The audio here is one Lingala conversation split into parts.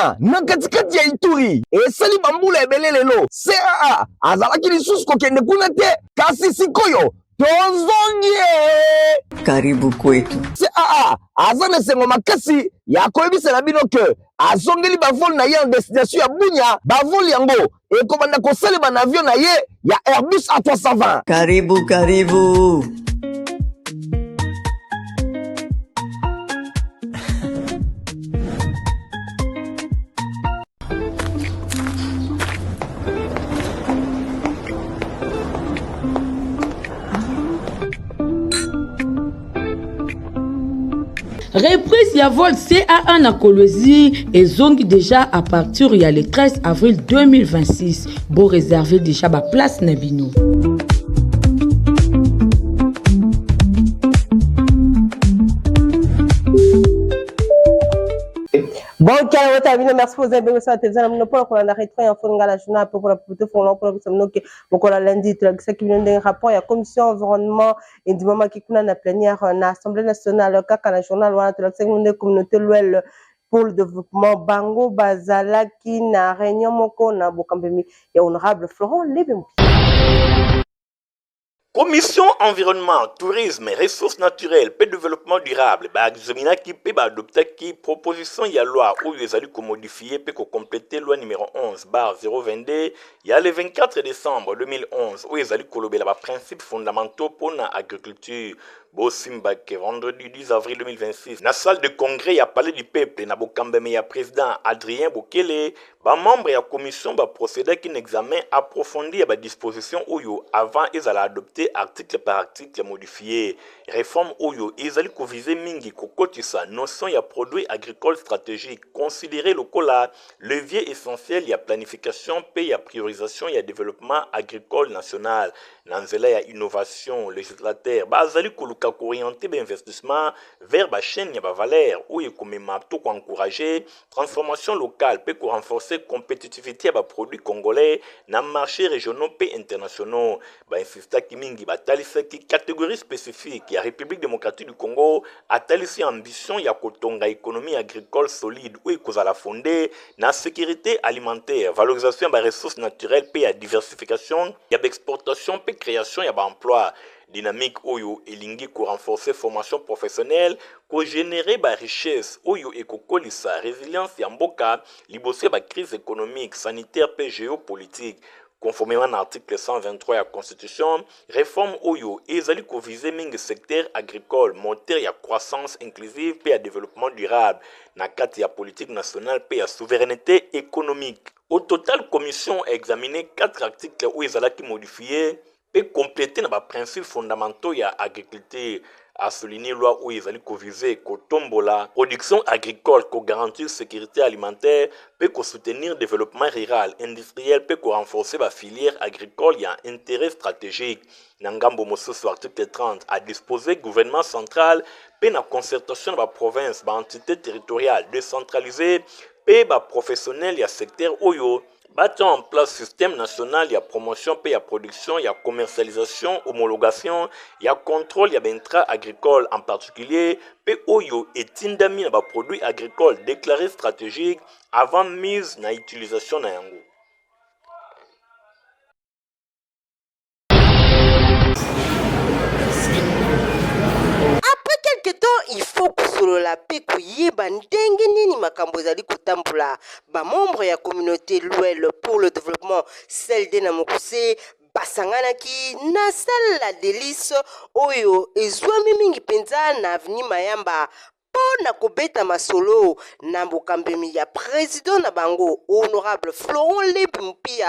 Bunya na katikati ya Ituri esali bambula ebele lelo CAA azalaki lisusu kokende kuna te kasi sikoyo tozongi. Karibu kwetu. CAA aza na esengo makasi ya koyebisela bino ke azongeli bavole na ye en destination ya Bunya. Bavole yango ekobanda kosalema na avion na ye ya Airbus A320. Karibu, karibu. Reprise ya vol CAA na Kolwezi et zongi déjà à partir il y a le 13 avril 2026. Bon réserver déjà ma place na bino. Bon, merci pour vous avez ça. T'es un pour qu'on a rétro en fond la journée pour la plutôt pour l'emploi que nous que la lundi ce qui vient d'un rapport il y a commission environnement et du moment qui kuna na plénière na assemblée nationale kaka na journal wana to la communauté l'ouel pour le développement bango bazalaki na réunion moko na bokambemi ya honorable Florent Lebembi. Commission environnement, tourisme, ressources naturelles, paix développement durable, examiner qui peut adopter qui proposition il y a loi où les allus modifier peut compléter loi numéro 11/022 il y a le 24 décembre 2011 où les allus colober les principes fondamentaux pour l'agriculture. Bosimba que vendredi 10 avril 2026 na salle de congrès ya palais du peuple na bokambeme ya président Adrien Bokele ba membre ya commission ba procéder qu'un examen approfondi ya ba disposition oyo avant ils allaient adopter article par article modifié réforme oyo ils allaient ko viser mingi ko kotisa notion ya produit agricole stratégique considérer le cola levier essentiel ya planification paix ya priorisation ya développement agricole national nanzela ya innovation législateur bazali ko orienter l'investissement vers la chaîne de valeur où il faut encourager transformation locale pour renforcer la compétitivité des produits congolais dans les marchés régionaux et internationaux. Insister qui mingi batalisa qui catégorie spécifique la République démocratique du Congo a talisi ambition ya kotonga économie agricole solide où il la fondée na sécurité alimentaire, valorisation des ressources naturelles et la diversification, ya exportation et création ya emploi. Dynamique oyo elingi ko renforcer formation professionnelle ko générer ba richesse oyo ekokolisa résilience ya mboka liboso ba crise économique sanitaire et géopolitique conformément à l'article 123 de la Constitution réforme oyo ezali ko viser mingi secteur agricole moteur ya croissance inclusive et ya développement durable na kati ya politique nationale et ya souveraineté économique. Au total commission a examiné 4 articles où ezalaki modifiés peut compléter les principes fondamentaux de l'agriculture à souligner loi où ils allaient viser la production agricole qui garantit la sécurité alimentaire peut soutenir le développement rural industriel peut renforcer la filière agricole il y a un intérêt stratégique Nangambo Mososo article 30 a disposé gouvernement central peut la concertation de la province la entité territoriale décentralisée peut la professionnel il y a secteur oyo battant en place système national, il y a promotion, il y a production, il y a commercialisation, homologation, il y a contrôle, il y a intra agricole en particulier, POYO et tindami na produits agricoles déclarés stratégiques avant mise na utilisation na yango. Il faut kusolola pe kuyeba ndenge nini makambo ezali kotambola ba membre ya communauté l'ouel pour le développement CLD na mokuse basanganaki na salle la délice oyo ezwami mingi penza na avenue Mayamba pona kobeta masolo na bokambemi ya président na bango honorable Florent Lebembi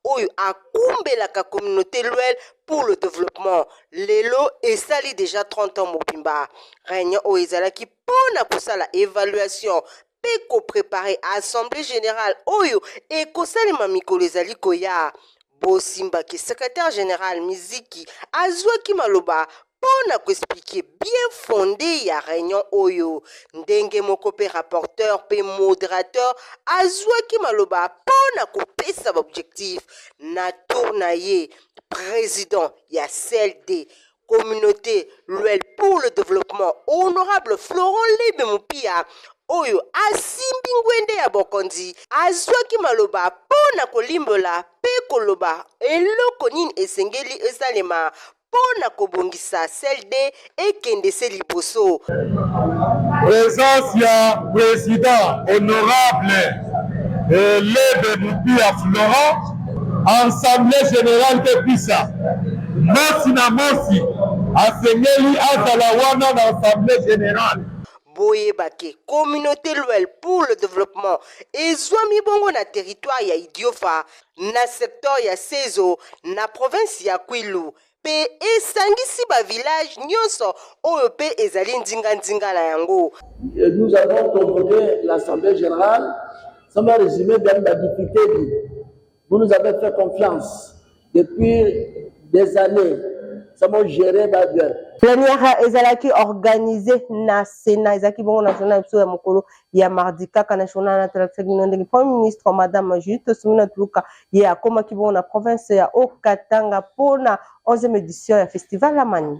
oyo akumbelaka communauté l'ouel pour le développement. Lelo esali déjà 30 ans mobimba. Réunion oyo ezalaki pona kosala évaluation pe ko préparer assemblée générale oyo ekosalema mikolo ezali koya. Bosimba ki secrétaire général Miziki azwaki maloba pona ko expliquer bien fondé ya réunion oyo. Ndenge moko pe rapporteur pe modérateur azwaki maloba pona ko pesa objectif na tourna ye président ya CLD communauté l'ouel pour le développement honorable Florent Lebembi oyo asimbi ngwende ya bokonzi azwaki maloba pona kolimbola pe koloba eloko nini esengeli esalema pona kobongisa CLD ekende se liboso. Présence ya président honorable Lebe Mupia Florent, Assemblée générale de Pisa. Mosi na mosi, asengeli azala wana na Assemblée générale. Boyebake, communauté Luel pour le développement, ezwami bongo na territoire ya Idiofa, na secteur ya Sezo, na province ya Kwilu. Pe esangisi ba village nyonso oyo pe ezali ndinga na yango. Nous avons convoqué l'Assemblée générale. Ça m'a résumé bien la difficulté. Vous nous avez fait confiance depuis des années. Ça m'a géré bien. Plénière ezalaki organisé na Sénat ezalaki bongo national ya mokolo ya mardi kaka national na traction ndenge Premier ministre madame Judith Suminwa Tuluka ye akomaki bongo na province ya Haut-Katanga pona 11e édition ya festival la Mani.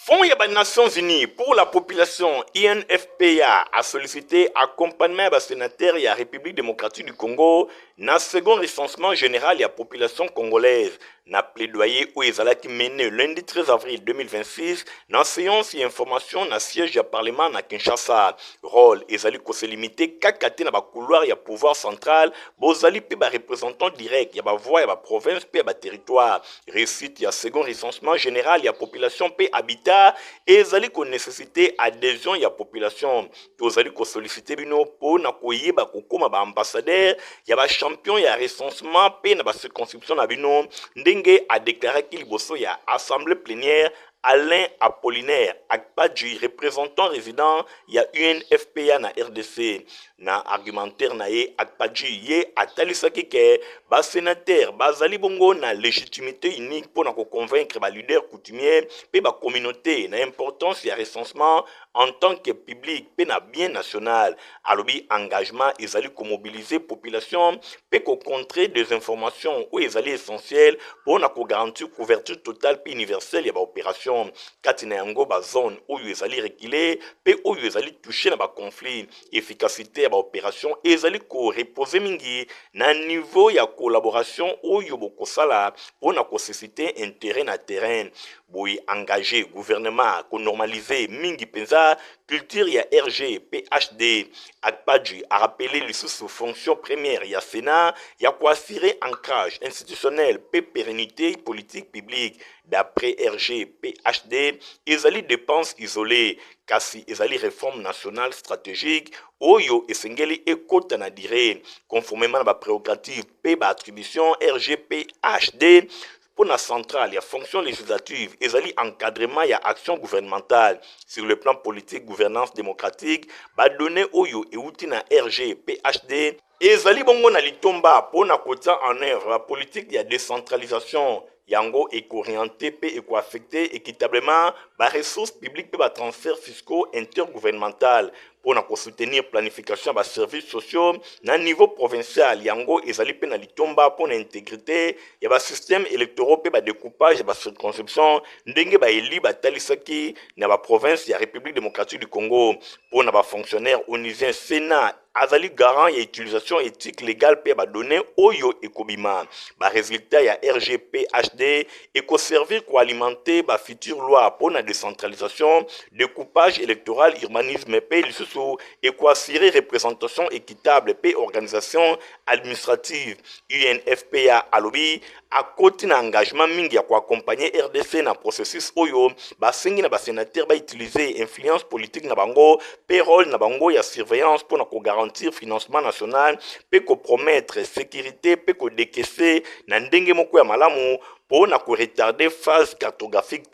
Fonds des Nations Unies pour la population INFPA a sollicité accompagnement des sénateurs de la République démocratique du Congo dans le second recensement général de la population congolaise. Na plaidoyer où ezalaki mené lundi 13 avril 2026 dans séance et information na siège du Parlement na Kinshasa. Rôle ezali ko se limiter kakate na ba couloir ya pouvoir central, bozali pe ba représentant direct ya ba voix ya ba province pe ba territoire. Réussite ya second recensement général ya population pe habitat ezali ko nécessité adhésion ya population. Tozali ko solliciter bino po na koyeba kokoma ba ambassadeur ya ba champion ya recensement pe na ba circonscription na bino. Ndenge a déclaré qu'il y a assemblée plénière Alain Apollinaire Akpadji, représentant résident ya UNFPA na RDC. Na argumentaire na ye Akpadji ye atalisaki ke ba sénateur bazali bongo na légitimité unique pour na convaincre ba leader coutumier pe ba communauté na importance ya recensement en tant que public pe na bien national. Alobi engagement ezali ko mobiliser population pe ko contrer des informations ou ezali essentiel pour na ko garantir couverture totale pe universelle ya ba opération. Katina yango ba zone oyo ezali reculé pe oyo ezali touché na ba conflit efficacité ya ba opération ezali ko reposer mingi na niveau ya collaboration oyo bokosala pona ko susciter intérêt na terrain boy engagé gouvernement ko normaliser mingi penza culture ya RG PHD. Akpadji a rappelé les sous-fonctions premières ya Sénat ya ko assurer ancrage institutionnel pe pérennité politique publique. D'après RG PHD, ezali dépenses isolées, kasi ezali réforme nationale stratégique, oyo esengeli ekota na dire, conformément à la prérogative pe ba attribution RG PHD, pour la centrale, il y a fonction législative, ezali encadrement, il y a action gouvernementale sur le plan politique, gouvernance démocratique, ba donné oyo et outil na RG PHD, ezali bongo na litomba pour na kota en œuvre la politique de décentralisation. Yango éco-orienté pe éco-affecté équitablement ba ressources publiques pe ba transferts fiscaux intergouvernemental pour na soutenir planification ba services sociaux na niveau provincial. Yango ezali pe na litomba pour na intégrité ya ba système électoraux pe ba découpage ba circonscription ndenge ba eli ba talisaki na ba province ya République démocratique du Congo pour na ba fonctionnaire onisien Sénat azali garant ya utilisation éthique légale pe ba donné oyo ekobima ba résultat ya RGPHD eko servir ko alimenter ba future loi pour la décentralisation découpage électoral urbanisme pe lisusu eko assurer représentation équitable pe organisation administrative. UNFPA alobi a côté na engagement mingi ya ko accompagner RDC na processus oyo ba sengi na ba sénateur ba utiliser influence politique na bango pe rôle na bango ya surveillance pour na ko garantir financement national pe ko promettre sécurité pe ko décaisser na ndenge moko ya malamu pour na ko retarder phase cartographique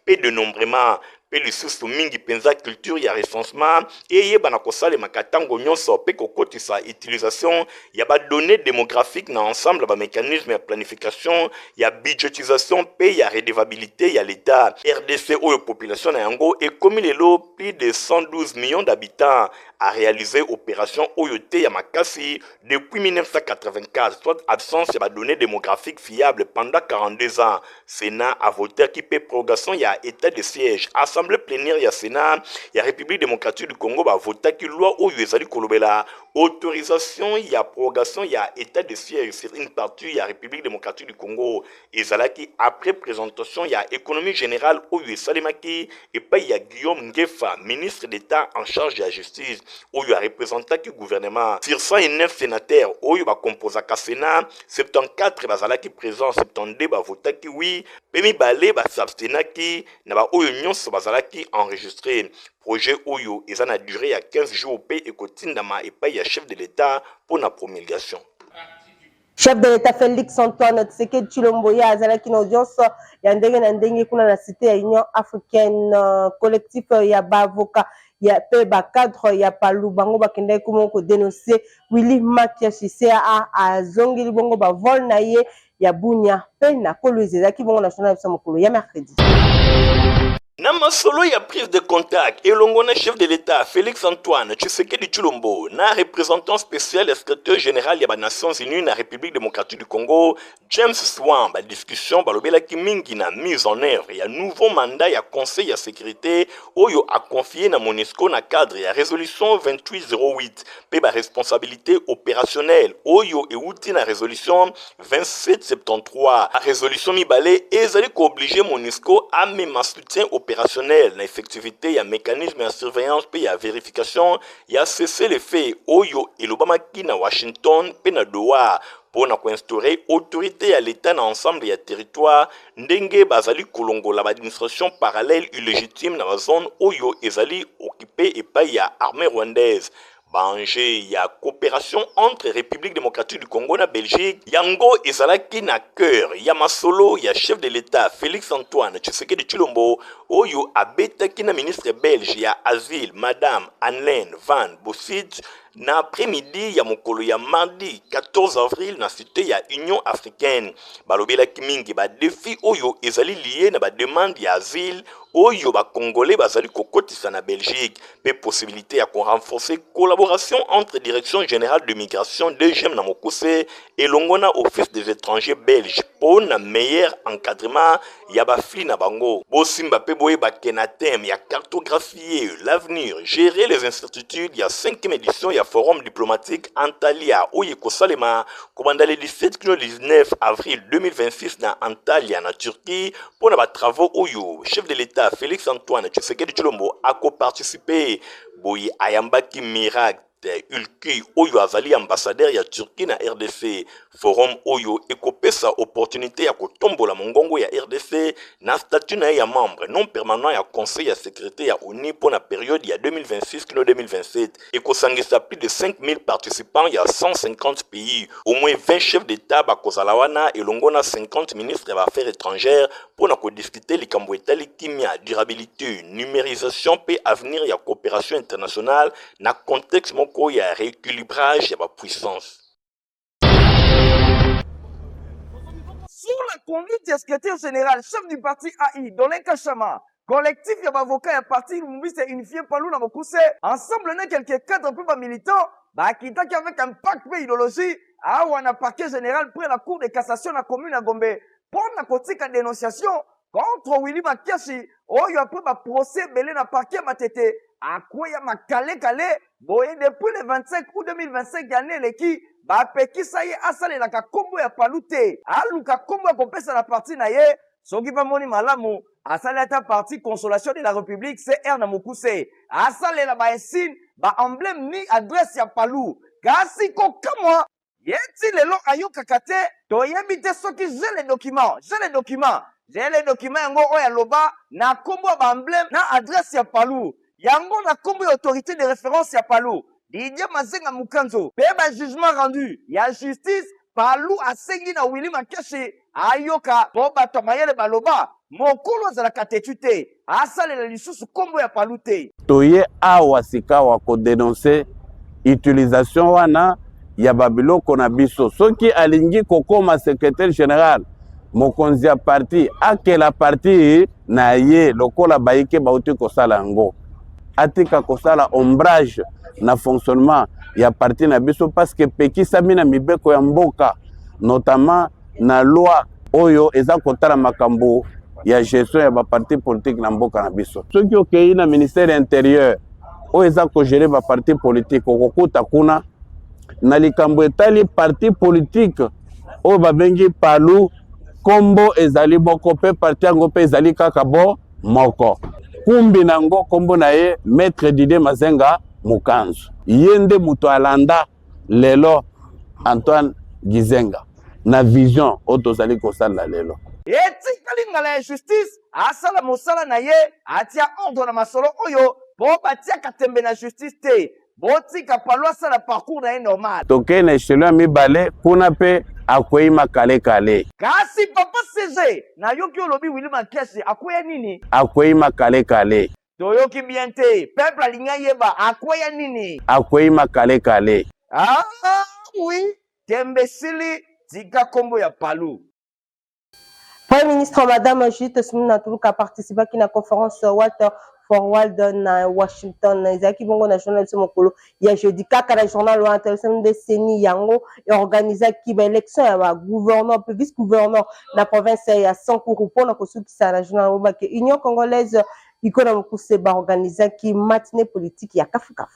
pe de nombrement pe lisusu mingi penza culture ya recensement et yeba na kosala makatango nyonso pe kokotisa utilisation ya ba données démographiques na ensemble ba mécanisme ya planification ya budgétisation pe ya redevabilité ya l'état. RDC oyo population na yango et comme lelo plus de 112 millions d'habitants a réalisé opération OYOT ya makasi depuis 1984, soit absence de données démographiques fiables pendant 42 ans. Sénat a voté qui peut prorogation ya état de siège. assemblée plénière ya Sénat ya République démocratique du Congo votaki loi oyo ezali kolobela autorisation ya prorogation ya état de siège sur une partie ya République démocratique du Congo ezalaki après présentation ya économie générale oyo esalemaki epai ya Guillaume Ngefa, ministre d'État en charge de la justice oyo a représentaki gouvernement. Sur 109 sénateurs oyo bakomposaka Sénat, 74 bazalaki présent, 72 bavotaki oui, pe mibale basabstenaki na ba oyo nyonso bazalaki enregistré. Projet oyo eza na durée ya 15 jours pe ekotindama epai ya chef de l'État pour la promulgation. Chef de l'État Félix Antoine Tshisekedi Tshilombo ya azalaki na audience ya ndenge na ndenge kuna na cité ya Union africaine, collectif ya bavoka ya pe ba cadre ya palu bango bakendaki ko dénoncer Willy Makiashi CA azongeli bongo ba vol na ye ya Bunia pe na Kolwezi ezalaki bongo national ya mokolo ya mercredi. Na masolo ya prise de contact elongo na chef de l'État Félix Antoine Tshisekedi Tshilombo na représentant spécial et secrétaire général ya ba Nations Unies na République démocratique du Congo James Swan ba discussion balobelaki mingi na mise en œuvre ya nouveau mandat ya conseil ya sécurité oyo a confié na MONUSCO na cadre ya résolution 2808 pe ba responsabilité opérationnelle oyo euti na résolution 2773 a résolution mibale ezali ko obliger MONUSCO à même soutien opérationnel na effectivité ya mécanisme ya surveillance pe ya vérification ya cessé les faits oyo elobamaki na Washington pe na Doha pour instaurer autorité à l'État dans ensemble ya territoire ndenge bazali kolongola l'administration parallèle illégitime na zone oyo ezali occupé epai ya armée rwandaise. Banger ya coopération entre République démocratique du Congo na Belgique yango ezalaki na cœur ya masolo ya chef de l'État Félix Antoine Tshisekedi Tshilombo oyo abetaki na ministre belge ya asile Madame Anne Van Bossich na après-midi ya mokolo ya mardi 14 avril na cité ya Union africaine. Balobelaki mingi ba défi oyo ezali lié na ba demande ya asile oyo ba congolais bazali kokotisa na Belgique pe possibilité ya ko renforcer collaboration entre direction générale de migration DGM na Mokuse et longona office des étrangers belges pour na meilleur encadrement ya ba fli na bango. Bosimba pe boye ba kenatem ya cartographier l'avenir, gérer les incertitudes ya 5e édition ya forum diplomatique Antalya oyo kosalema kobanda le 17-19 avril 2026 na Antalya na Turquie pour na ba travaux oyo chef de l'État Félix Antoine Tshisekedi Tshilombo a co-participé boyi ayambaki miracle Ulki oyo azali ambassadeur ya Turquie na RDC. Forum oyo ekopesa opportunité ya kotombola mongongo ya RDC na statut na ya membre non permanent ya conseil ya sécurité ya ONU pour la période ya 2026-2027. Ekosangisa plus de 5000 participants ya 150 pays. Au moins 20 chefs d'État bakozala wana elongo na 50 ministres ya affaires étrangères pour na kodiscuter likambo etali kimia, durabilité, numérisation pe avenir ya coopération internationale na contexte il y a rééquilibrage, il y a puissance. Sur la conduite du secrétaire général, chef du parti AI, Dolin Kachama, collectif y a avocat et parti Lumbi s'est unifié par nous dans mon coussé. Ensemble, on a quelques cadres un peu militants, qui étaient avec un pacte idéologie, où on a parquet général près la cour de cassation de la commune à Gombe, pour la côté de dénonciation contre Willy Makiashi, il y a après un procès belé dans le parquet Matete. À quoi il y a ma calé, boye depuis le 25 août 2025 année les qui peki ça y est asale la kakombo ya palute alu kakombo ya kopesa la partie na ye soki pa moni malamu asale ta partie consolation de la République CR na mokuse asale la ba insigne ba emblème ni adresse ya palu kasi ko kamwa yeti lelo ayoka kate to yebite soki j'ai les documents yango oya loba na kombo ba emblème na adresse ya palu yango na kombo ya autorité de référence ya palu Didier Mazenga Mukanzo peba jugement rendu ya justice palu asengi na Willy Makiashi ayoka po bato mayele baloba mokolo azalaka tetu te asalela lisusu kombo ya palu te toye awa sikawa ko dénoncer utilisation wana ya babiloko na biso soki alingi kokoma secrétaire général mokonzi ya parti akela parti na ye lokola bayike bauti kosala yango atika kosala ombrage na fonctionnement ya parti na biso parce que pekisami na mibeko ya mboka notamment na loi oyo eza kotala makambo ya gestion ya baparti politique na mboka na biso. Soki okei na ministère intérieur oyo eza kogere baparti politique okokuta kuna na likambo etali parti politique oyo babengi palu kombo ezali moko mpe parti yango mpe ezali kaka bo moko. Kumbi nango kombo na ye Maître Didier Mazenga Mukanzu. Ye nde muto alanda lelo Antoine Gizenga na vision oyo tozali kosala lelo. etikali ngala ya justice asala mosala na ye atia ordre na masolo oyo po batiaka tembe na justice te botika Palu asala parcours na ye normal. Tokei na echelon ya mibale kuna mpe akwei makale-kale. Kasi papa CG na yoki olobi Willy Makesi akwea nini? Akwei makale-kale. Toyoki bien te peuple alinga yeba akwea nini? Akwei makale-kale. Ah oui, tembe sili tika kombo ya Palu. Premier ministre Madame Judith Suminwa Tuluka participa à la conférence Water for World na Washington. Ezaki bongo na journal de mokolo ya jeudi kaka na journal wa intéressant de Seni yango et organiser ki ba élection ya gouverneur puis vice-gouverneur na province ya Sankuru pona kosukisa na journal wa ke Union congolaise ikona mokuse ba organiser ki matinée politique ya kafu-kafu.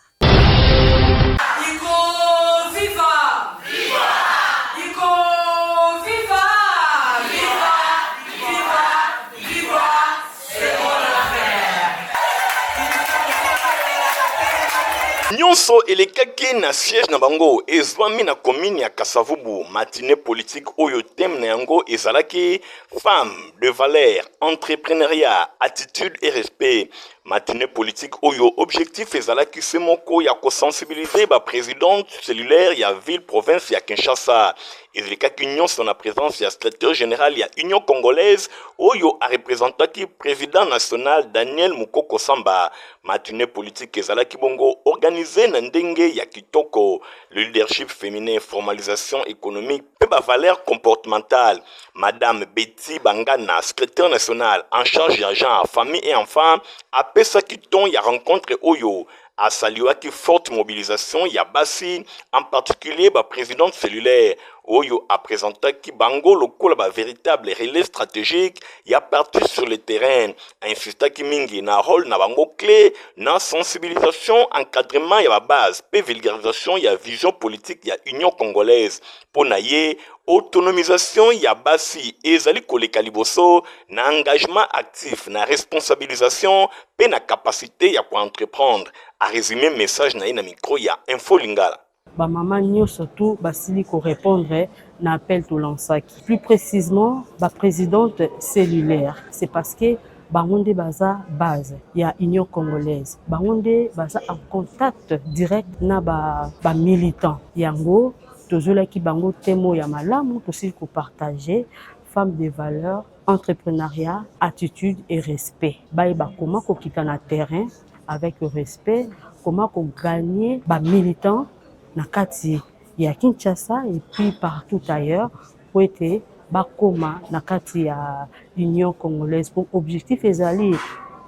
Nyonso elekaki na siège na bango ezwami na commune ya Kasavubu. Matinée politique oyo thème na yango ezalaki femme de valeur, entrepreneuriat, attitude et respect. Matinée politique oyo objectif ezalaki semoko ya kosensibiliser ba présidente cellulaire ya ville province ya Kinshasa. Ezekaki nyonso na présence ya secrétaire général ya Union congolaise oyo a représentaki président national Daniel Mukoko Samba. Matinée politique ezalaki bongo organisé na ndenge ya kitoko, le leadership féminin, formalisation économique pe ba valeur comportementale. Madame Betty Bangana, secrétaire nationale en charge ya genre, famille et enfants, apesaki ton ya rencontre oyo. A saluaki forte mobilisation ya basi, en particulier ba présidente cellulaire. Oyo a présenté ki bango lokola ba véritable relais stratégique ya parti sur le terrain. A insisté ki mingi na rôle na bango clé na sensibilisation, encadrement ya ba base, pe vulgarisation ya vision politique ya Union congolaise. Pona ye autonomisation ya basi ezali koleka liboso na engagement actif na responsabilisation pe na capacité ya ko entreprendre. A résumé message na ina micro ya Info Lingala. Ba maman nyo surtout basili ko répondre na appel to lansaki. Plus précisément ba présidente cellulaire. C'est parce que bangonde baza base ya Union congolaise. Bangonde baza en contact direct na ba militant. Yango tozola ki bango temo ya malamu tosili ko partager femme de valeur, entrepreneuriat, attitude et respect. Ba comment ko kita na terrain avec respect, comment ko gagner ba militant na kati ya Kinshasa et puis partout ailleurs pour être bakoma na kati ya Union congolaise. Pour objectif ezali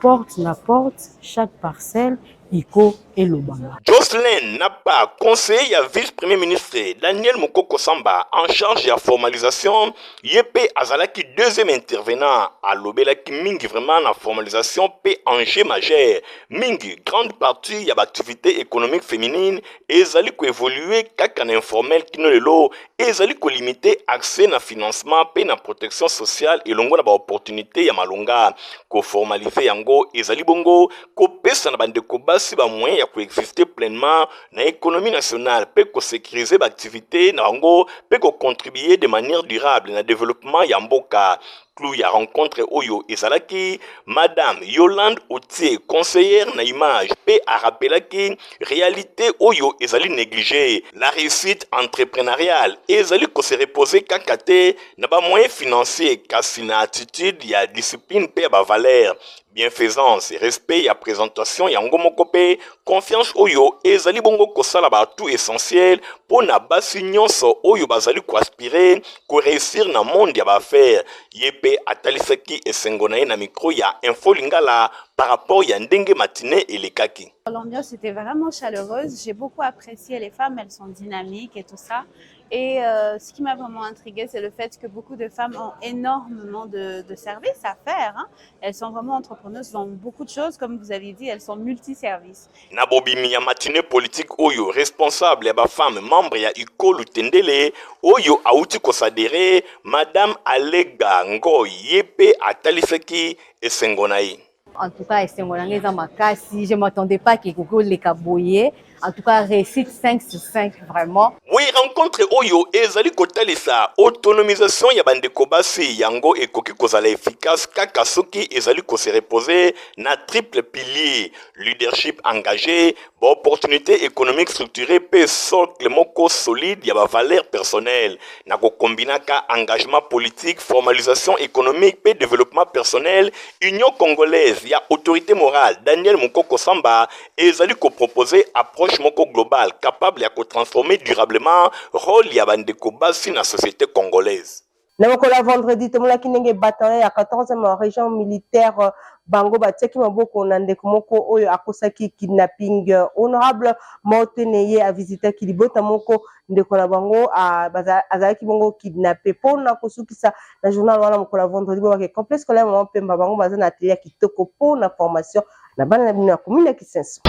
porte na porte chaque parcelle iko et Lobanga. Jocelyn Napa, conseiller à vice-premier ministre Daniel Mukoko Samba en charge de la formalisation, Yepe Azalaki deuxième intervenant à l'Obelaki Mingi vraiment la formalisation P enjeu majeur. Mingi, grande partie de l'activité économique féminine et Zali ko évoluer kaka na informel kino lelo et Zali ko limiter accès na financement P na protection sociale et longo na ba opportunité ya malonga ko formaliser yango et Zali bongo ko pesa na bande ko basi ba moyen ya coexister pleinement na économie nationale peut ko sécuriser l'activité na ngo peut ko contribuer de manière durable na développement ya mboka. Clou ya rencontre oyo ezalaki Madame Yolande Otier, conseillère na image, pe a rappelaki réalité oyo ezali négligée. La réussite entrepreneuriale ezali ko se reposer kakate na ba moyens financiers kasi na attitude ya discipline pe ba valeur. Bienfaisance, respect ya présentation ya ngomoko pe confiance oyo ezali bongo kosala ba tout essentiel pour na basi nyonso oyo bazali ko aspirer ko réussir na monde ya ba affaire. Yepe atalisaki esengo na ye na micro ya Info Lingala par rapport ya ndenge matinée et les kaki. L'ambiance était vraiment chaleureuse, j'ai beaucoup apprécié les femmes, elles sont dynamiques et tout ça. Et ce qui m'a vraiment intriguée, c'est le fait que beaucoup de femmes ont énormément de services à faire. Hein. Elles sont vraiment entrepreneuses dans beaucoup de choses. Comme vous avez dit, elles sont multiservices. Nabobimi ya matinée politique oyo responsable ya ba femme membre ya Ikolu Tendele oyo auti kosadere Madame Alega Ngoy yepe atalisaki esengonai. En tout cas, je ne m'attendais pas qu'il y ait les caboyers. En tout cas, réussite 5 sur 5, vraiment. Oui, rencontre Oyo ezali kotalisa autonomisation ya bandeko basi yango ekoki kozala efficace kaka soki ezali ko se reposer na triple pilier leadership engagé, opportunité économique structurée pe socle moko solide ya ba valeur personnelle na ko kombinaka engagement politique, formalisation économique pe développement personnel. Union congolaise ya autorité morale Daniel Mukoko Samba ezali ko proposer approche moko global capable ya transformer durablement rôle ya bandeko basi na société congolaise. Na mokola vendredi tomola kinenge bataille ya 14e région militaire bango batiaki maboko na ndeko moko oyo akosaki kidnapping. Honorable Moteneye a visité kilibota moko ndeko na bango azalaki bongo kidnappé pona kosukisa na journal wana mokola vendredi bo ke complexe scolaire mama pemba bango baza na atelier kitoko pona formation na bana na bino ya commune Kisenso.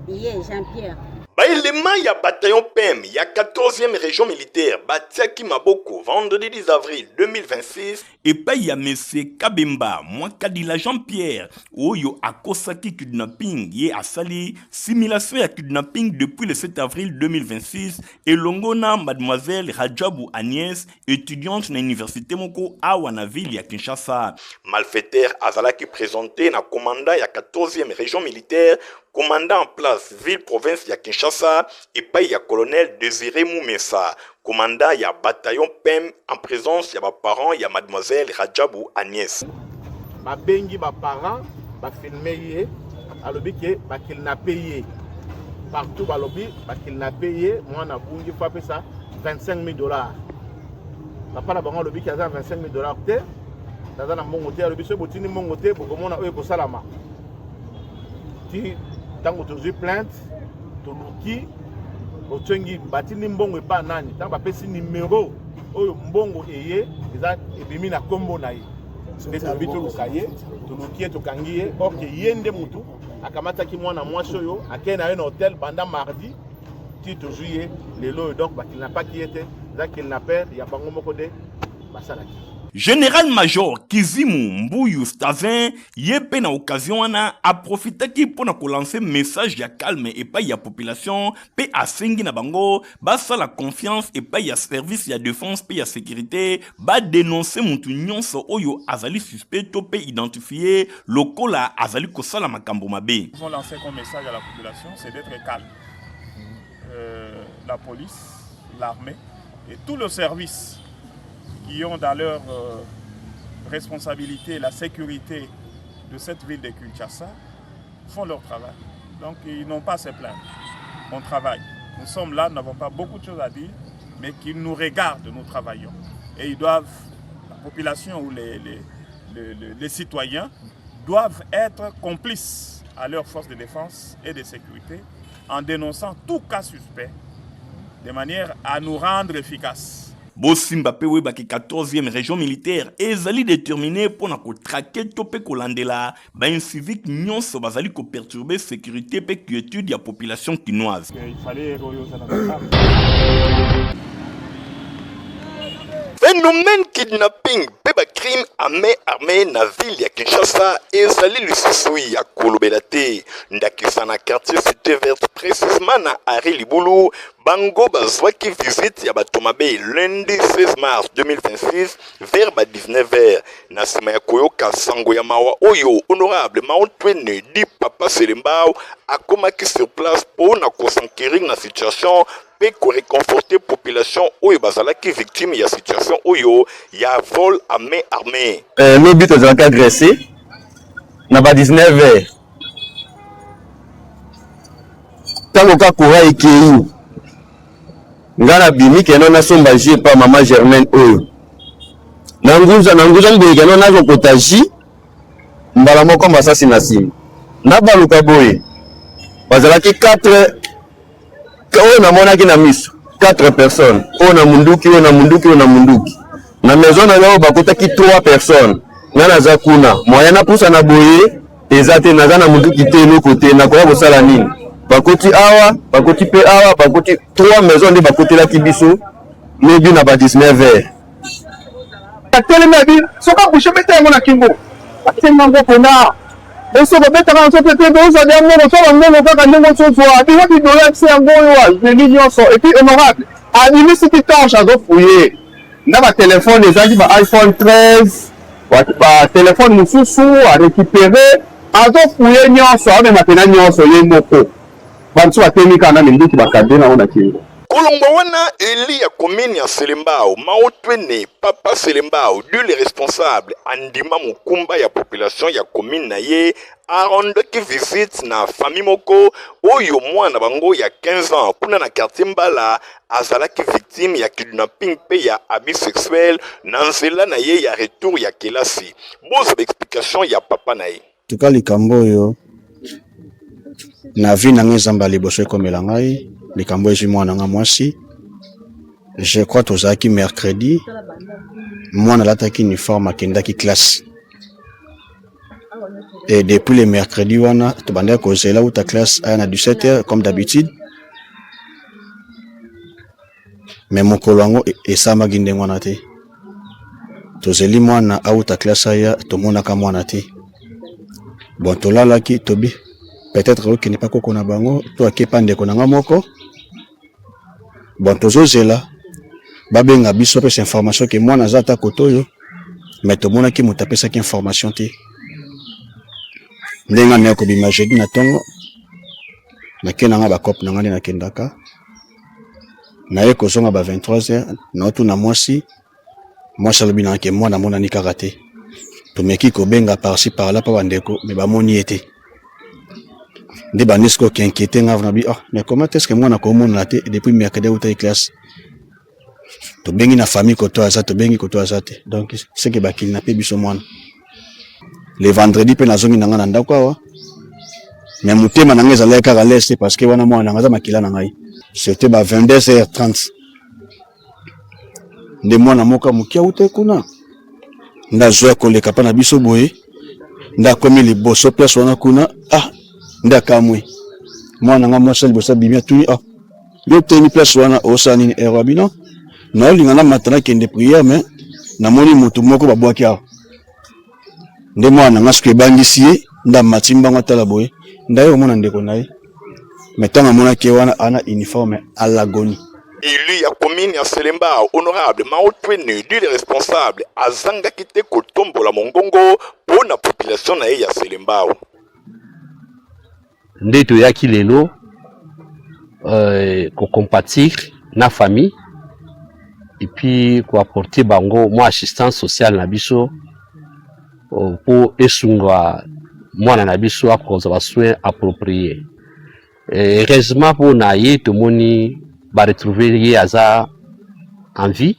Jean-Pierre. Bailema ya bataillon PEM ya 14e région militaire batiaki maboko vendredi 10 avril 2026 et paye ya Monsieur Kabemba Mwakadila Jean-Pierre oyo akosaki kidnapping ye asali simulation ya kidnapping depuis le 7 avril 2026 et longona mademoiselle Rajabu Agnès étudiante na université moko awa na ville ya Kinshasa. Malfaiteur azalaki présenté na commandant ya 14e région militaire, commandant en place ville-province ya Kinshasa et paye ya colonel Désiré Moumessa, commandant ya bataillon PEM en présence ya ba parents ya mademoiselle Rajabu Agnès. Ba bengi ba parents ba filmer ye alobi ke ba kidnapper ye partout ba lobi ba kidnapper ye mwana bungi fa pesa $25,000. Papa na bango alobi ke za $25,000 te daza na mbongo te alobi so botini mbongo te bokomona oyo kosalama ti tango tozwi plainte toluki otengi batini mbongo epa nani tango bapesi numéro oyo mbongo eye eza ebimi na kombo na ye nde tobi toluka ye toluki ye tokangi ye orke ye nde mutu akamataki mwana mwasi oyo akei na ye na hotel banda mardi ti tozwi ye lelo oyo donc bakidnapaki ye te eza kidnapper ya bango moko nde basalaki. Général-major Kizimu Mbuyu Stavin yepe na occasion wana a profité ki pona ko lancer message ya calme et pas ya population pe asengi na bango basa la confiance et pas ya service ya défense pe ya sécurité ba dénoncer mutu nyonso oyo azali suspect to pe identifié lokola azali ko sala makambo mabe. Nous avons lancé comme message à la population, c'est d'être calme. La police, l'armée et tout le service qui ont dans leur responsabilité la sécurité de cette ville de Kinshasa font leur travail. Donc ils n'ont pas à se plaindre. On travaille. Nous sommes là, nous n'avons pas beaucoup de choses à dire, mais qu'ils nous regardent, nous travaillons. Et ils doivent, la population ou les citoyens doivent être complices à leurs forces de défense et de sécurité en dénonçant tout cas suspect de manière à nous rendre efficaces. Bosimba pewe baki 14e région militaire ezali déterminé pour na ko traquer topé ko landela ba un civique nyonso bazali ko perturber sécurité pe quiétude ya population kinoise. Il fallait Phénomène kidnapping peba crime à main armée na ville ya Kinshasa ezali lisusu ya kolobelate ndakisa na quartier cité verte précisément na Ari Libulu bango bazwaki visite ya batomabe lundi 16 mars 2026 vers 19h na sima ya koyoka sango ya mawa oyo honorable Maontwene di Papa Selembao akomaki sur place pour na kosankiring na situation pe ko réconforter population oyo bazalaki victime ya situation oyo ya vol à main armée. L'obit ozalaki agressé na ba 19h tango ka kura ekei nga na bimi keno nasomba jus pa mama Germaine oyo na nguza mboye keno nazokota jus mbala moko masasi na nsima na baluka boye bazalaki 4 oyo namonaki na miso 4 personnes. On a munduki, on a munduki, on a munduki. Na maison na yo bakotaki 3 personnes. Ngana za kuna. Moyana pousa na boye, ezate naza na munduki te no côté na koya bosala nini. Bakoti awa, bakoti pe awa, bakoti 3 maisons de bakoti la kibiso. Mebi na ba 19 heures. Atelemi abi, soka boucher bete yango na kingo. Atelemi ngo pona. Eso ko beta kana so tete boza de ngo so ngo kaka ndenge so so abi wapi do ya se ngo yo je ni nyonso et puis honorable. A université torche azo fouiller. Na ba téléphone ezali ba iPhone 13, ba téléphone mususu a récupérer azo fouiller nyonso ame mapena nyonso ye moko. Bantu atemi kana minduki bakade na ona kingo. Kolongo wana eli ya commune ya Selembao maotwene papa Selembao deux les responsables andima mukumba ya population ya commune na ye arondaki visite na famille moko oyo mwana bango ya 15 ans kuna na quartier Mbala azalaki victime ya kidnapping pe ya abus sexuel na nzela na ye ya retour ya kelasi. Bozo explication ya papa na ye. Tuka likambo oyo na vi na ngezamba liboso ekomela ngai likambo ezwi mwana nga mwasi. Je crois tozalaki mercredi mwana alataki uniforme akendaki classe et depuis le mercredi wana tobandaki kozela uta classe aya na 17h comme d'habitude mais mokolo yango esamaki ndenge wana te. Tozeli mwana auta classe aya tomonaka mwana te. Bon tolalaki tobi peut-être que n'est pas koko na bango to akepa ndeko nanga moko. Bon tozozela babenga biso pesa information ke mwana zata kotoyo mais tomonaki mutapesa ki information te. Ndenga ne ko bimagedi na tongo na kenanga ba cop nanga na kendaka na ye ko zonga ba 23h na otu na mwasi alobi na ke mwana mona ni karate tomeki ko benga par-ci par-là pa bandeko mais ba moni ete de banisco qui inquiétait ngavna bi mais comment est-ce que moi na komona te depuis mercredi ou ta classe to bengi na famille ko to azate to bengi ko to azate donc c'est que ba kidnapper biso mwana le vendredi pe na zongi nanga na ndako awa mais mutema nanga ezala kaka leste parce que wana mwana nanga za makila na ngai c'était ba 22h30 nde mwana moka mukia ute kuna nda zoya koleka pa na biso boye nda komi liboso place wana kuna nda kamwe mwana nga mwasa libosa bimia tuni yo teni place wana osani erabino na lingana matana kende prière mais na moni mutu moko babwaki awa nde mwana nga ske bangisi nda matimba ngata la boye nda yo mona ndeko naye metanga mona ke wana ana uniforme à l'agonie. Élu ya commune ya Selembao honorable maotwene du les responsables azanga kite kotombo la mongongo pour la population na ya Selembao. Nde toyaki lelo ko compatir na famille et puis ko apporter bango moi assistance sociale na biso pour esunga mwana na biso akoza ba soins appropriés. Heureusement pour naye tomoni ba retrouver ye aza en vie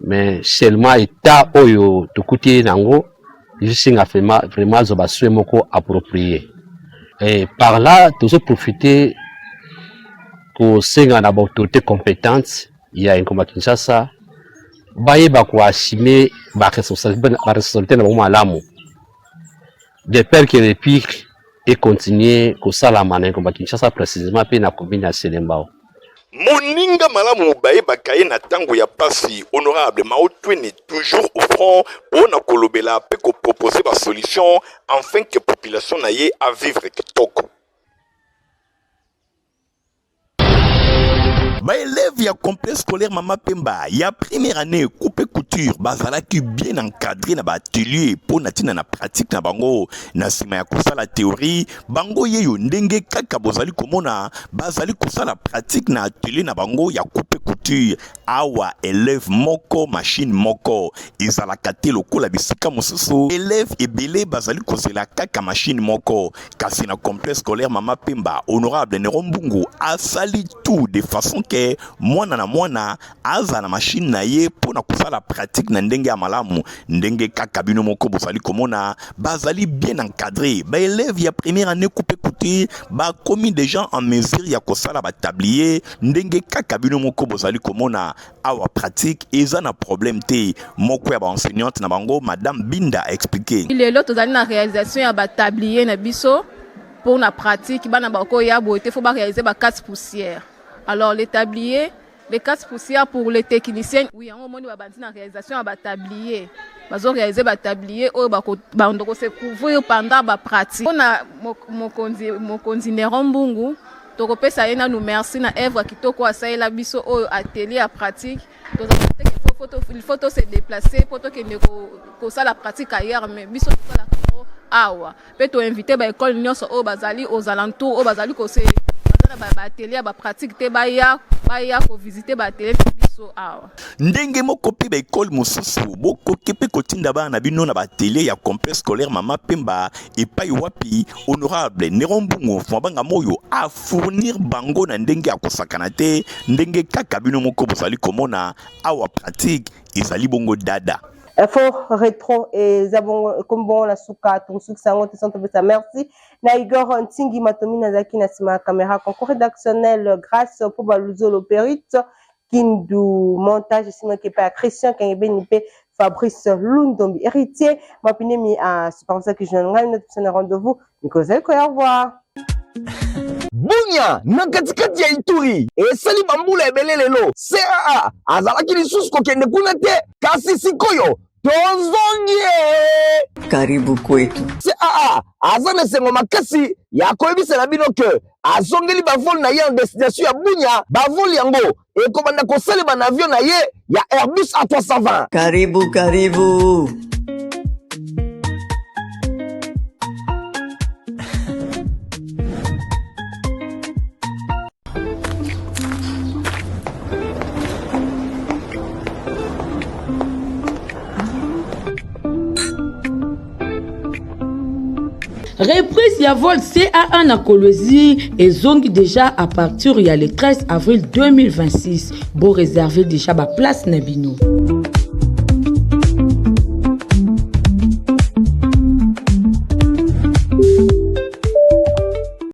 mais seulement état oyo tokuti nango jisinga vraiment zo ba soins moko appropriés. Et par là, tous profiter pour senga na autorité compétente, il y a un combat Kinshasa, baye ba ko assumer ba responsabilité na moment alamu. De peur que les pires et continuer ko sala mané combat Kinshasa précisément pe na commune ya Selembao. Moninga malamu baye bakaye na tango ya pasi honorable maotwene toujours au front pour na kolobela pe ko proposer ba solution afin que population na ye à vivre kitoko. Ba élève ya complexe scolaire Mama Pemba ya première année coupe couture bazalaki bien encadré na ba atelier pour na tina na pratique na bango na sima ya kosala théorie bango yeyo ndenge kaka bozali komona bazali kosala pratique na atelier na bango ya coupe couture fourniture awa élève moko machine moko ezalaka te lokola bisika mosusu élève ebele bazali kozela kaka machine moko kasi na complexe scolaire Mama Pemba honorable Nerombungu asali tout de façon que mwana na mwana aza na machine na ye pona kozala pratique na ndenge ya malamu ndenge kaka bino moko bozali komona bazali bien encadré ba élève ya première année coupé couture ba commis des gens en mesure ya kosala ba tablier ndenge kaka bino moko bozali komona awa pratique eza na problème te moko ya ba enseignante na bango madame Binda a expliqué lelo tozali na réalisation ya ba tablier na biso pour la pratique bana bako ya boté faut ba réaliser ba 4 poussières alors les tabliers les 4 poussières pour les techniciens oui en moni ba bandi na réalisation ya ba tablier bazo réaliser ba tablier o ba ndoko se couvrir pendant ba pratique on a mokonzi Nerombungu tokopesa ye na nous merci na œuvre kitoko asalela biso o atelier à pratique donc il faut se déplacer pour que ne ça la pratique ailleurs mais biso la awa pe to inviter ba école nyonso o bazali aux alentours o bazali ko se ba atelier ba pratique te ba ya ko visiter ba atelier biso awa ndenge moko pe ba école mosusu boko kepe kotinda ba na bino na ba atelier ya complexe scolaire Mama Pemba et pai wapi honorable Nerombungu fwabanga moyo a fournir bango na ndenge ya kosakana te ndenge kaka bino moko bozali komona awa pratique ezali bongo dada. Info rétro et zabon comme bon la souka ton souk sango te santo besa merci na Igor Ntingi Matomi Nazaki na sima caméra concours rédactionnel grâce pour Baluzo l'opérite Kindu montage sinon qui pas Christian Kangebe Fabrice Lundombi héritier mapinemi à c'est comme ça que je n'ai notre rendez-vous Nicolas au revoir. Bunya na katikati ya Ituri esali bambula ebele lelo CAA azalaki lisusu kokende kuna te kasi sikoyo tozongie Karibu kwetu. CAA aza na sengo makasi ya koyebisela bino ke azongeli bavol na ye en destination ya Bunya bavol yango ekobanda kosalema na avion na ye ya Airbus A320. Karibu. Reprise ya vol CAA na Kolwezi et zongi déjà à partir il y a le 13 avril 2026. Bon réserver déjà ma place na bino.